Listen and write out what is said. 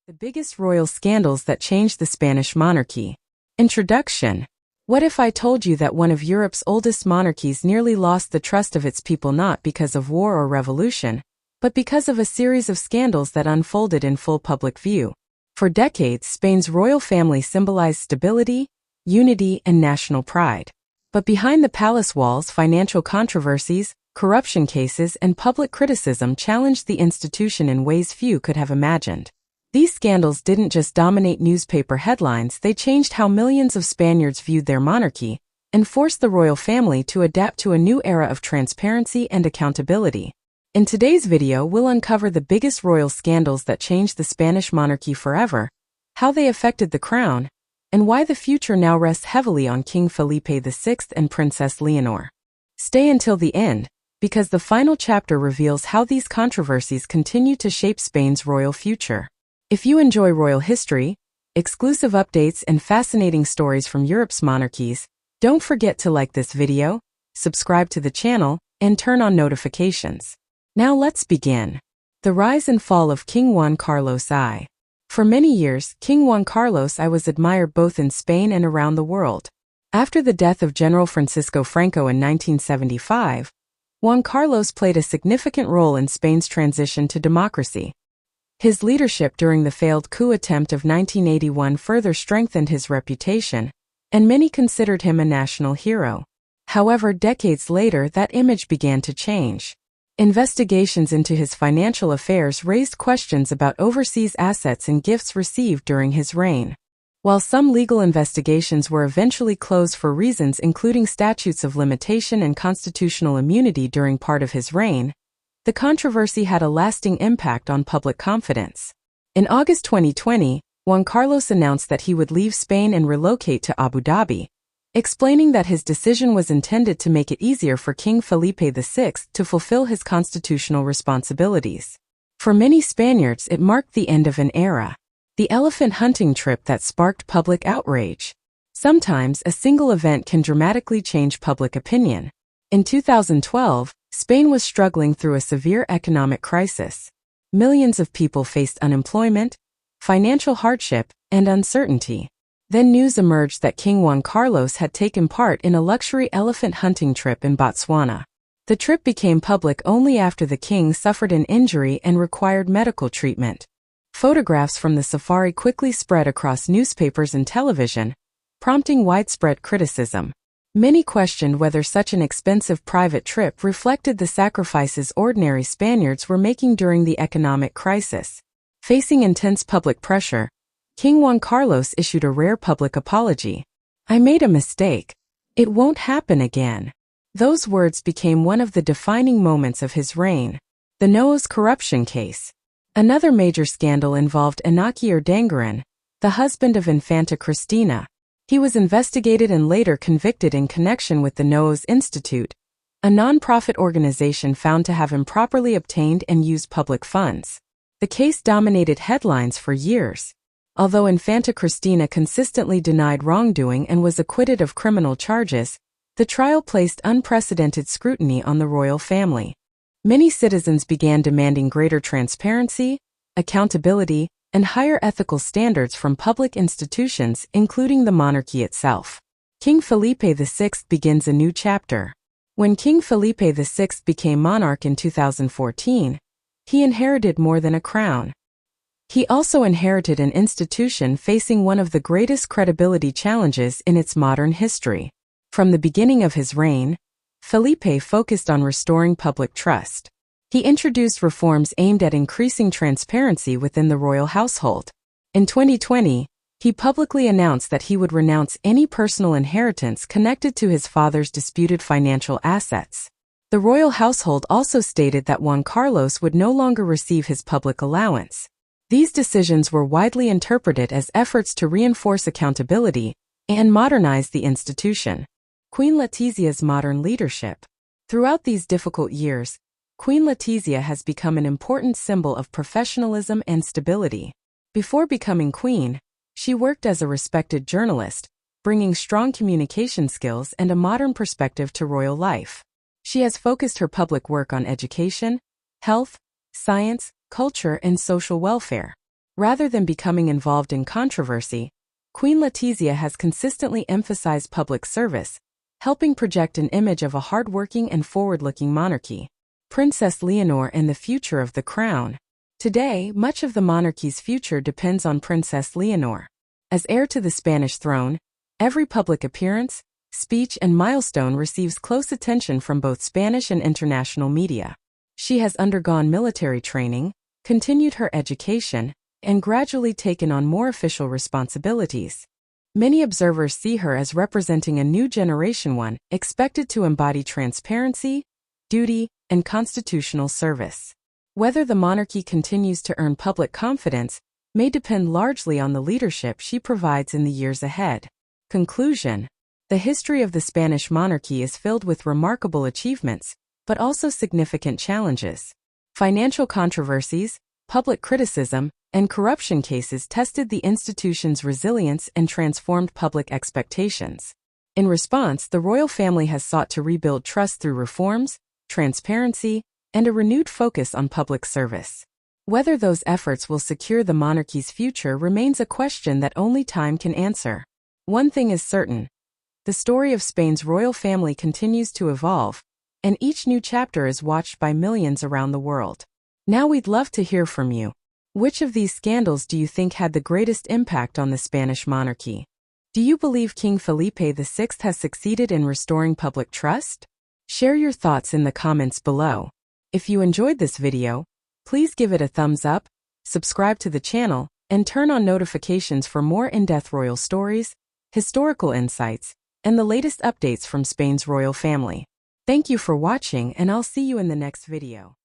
The biggest royal scandals that changed the Spanish monarchy. Introduction. What if I told you that one of Europe's oldest monarchies nearly lost the trust of its people not because of war or revolution, but because of a series of scandals that unfolded in full public view? For decades, Spain's royal family symbolized stability, unity, and national pride. But behind the palace walls, financial controversies, corruption cases, and public criticism challenged the institution in ways few could have imagined. These scandals didn't just dominate newspaper headlines, they changed how millions of Spaniards viewed their monarchy and forced the royal family to adapt to a new era of transparency and accountability. In today's video, we'll uncover the biggest royal scandals that changed the Spanish monarchy forever, how they affected the crown, and why the future now rests heavily on King Felipe VI and Princess Leonor. Stay until the end, because the final chapter reveals how these controversies continue to shape Spain's royal future. If you enjoy royal history, exclusive updates, and fascinating stories from Europe's monarchies, don't forget to like this video, subscribe to the channel, and turn on notifications. Now let's begin. The rise and fall of King Juan Carlos I. For many years, King Juan Carlos I was admired both in Spain and around the world. After the death of General Francisco Franco in 1975, Juan Carlos played a significant role in Spain's transition to democracy. His leadership during the failed coup attempt of 1981 further strengthened his reputation, and many considered him a national hero. However, decades later, that image began to change. Investigations into his financial affairs raised questions about overseas assets and gifts received during his reign. While some legal investigations were eventually closed for reasons including statutes of limitation and constitutional immunity during part of his reign, the controversy had a lasting impact on public confidence. In August 2020, Juan Carlos announced that he would leave Spain and relocate to Abu Dhabi, explaining that his decision was intended to make it easier for King Felipe VI to fulfill his constitutional responsibilities. For many Spaniards, it marked the end of an era, the elephant hunting trip that sparked public outrage. Sometimes, a single event can dramatically change public opinion. In 2012, Spain was struggling through a severe economic crisis. Millions of people faced unemployment, financial hardship, and uncertainty. Then news emerged that King Juan Carlos had taken part in a luxury elephant hunting trip in Botswana. The trip became public only after the king suffered an injury and required medical treatment. Photographs from the safari quickly spread across newspapers and television, prompting widespread criticism. Many questioned whether such an expensive private trip reflected the sacrifices ordinary Spaniards were making during the economic crisis. Facing intense public pressure, King Juan Carlos issued a rare public apology. "I made a mistake. It won't happen again." Those words became one of the defining moments of his reign. The Noa's corruption case. Another major scandal involved Iñaki Urdangarin, the husband of Infanta Cristina. He was investigated and later convicted in connection with the Noa's Institute, a non-profit organization found to have improperly obtained and used public funds. The case dominated headlines for years. Although Infanta Cristina consistently denied wrongdoing and was acquitted of criminal charges, the trial placed unprecedented scrutiny on the royal family. Many citizens began demanding greater transparency, accountability, and higher ethical standards from public institutions, including the monarchy itself. King Felipe VI begins a new chapter. When King Felipe VI became monarch in 2014, he inherited more than a crown. He also inherited an institution facing one of the greatest credibility challenges in its modern history. From the beginning of his reign, Felipe focused on restoring public trust. He introduced reforms aimed at increasing transparency within the royal household. In 2020, he publicly announced that he would renounce any personal inheritance connected to his father's disputed financial assets. The royal household also stated that Juan Carlos would no longer receive his public allowance. These decisions were widely interpreted as efforts to reinforce accountability and modernize the institution. Queen Letizia's modern leadership. Throughout these difficult years, Queen Letizia has become an important symbol of professionalism and stability. Before becoming queen, she worked as a respected journalist, bringing strong communication skills and a modern perspective to royal life. She has focused her public work on education, health, science, culture, and social welfare. Rather than becoming involved in controversy, Queen Letizia has consistently emphasized public service, helping project an image of a hardworking and forward-looking monarchy. Princess Leonor and the future of the crown. Today, much of the monarchy's future depends on Princess Leonor. As heir to the Spanish throne, every public appearance, speech, and milestone receives close attention from both Spanish and international media. She has undergone military training, continued her education, and gradually taken on more official responsibilities. Many observers see her as representing a new generation, one expected to embody transparency, duty, and constitutional service. Whether the monarchy continues to earn public confidence may depend largely on the leadership she provides in the years ahead. Conclusion: the history of the Spanish monarchy is filled with remarkable achievements, but also significant challenges. Financial controversies, public criticism, and corruption cases tested the institution's resilience and transformed public expectations. In response, the royal family has sought to rebuild trust through reforms, transparency, and a renewed focus on public service. Whether those efforts will secure the monarchy's future remains a question that only time can answer. One thing is certain: the story of Spain's royal family continues to evolve, and each new chapter is watched by millions around the world. Now we'd love to hear from you. Which of these scandals do you think had the greatest impact on the Spanish monarchy? Do you believe King Felipe VI has succeeded in restoring public trust? Share your thoughts in the comments below. If you enjoyed this video, please give it a thumbs up, subscribe to the channel, and turn on notifications for more in-depth royal stories, historical insights, and the latest updates from Spain's royal family. Thank you for watching, and I'll see you in the next video.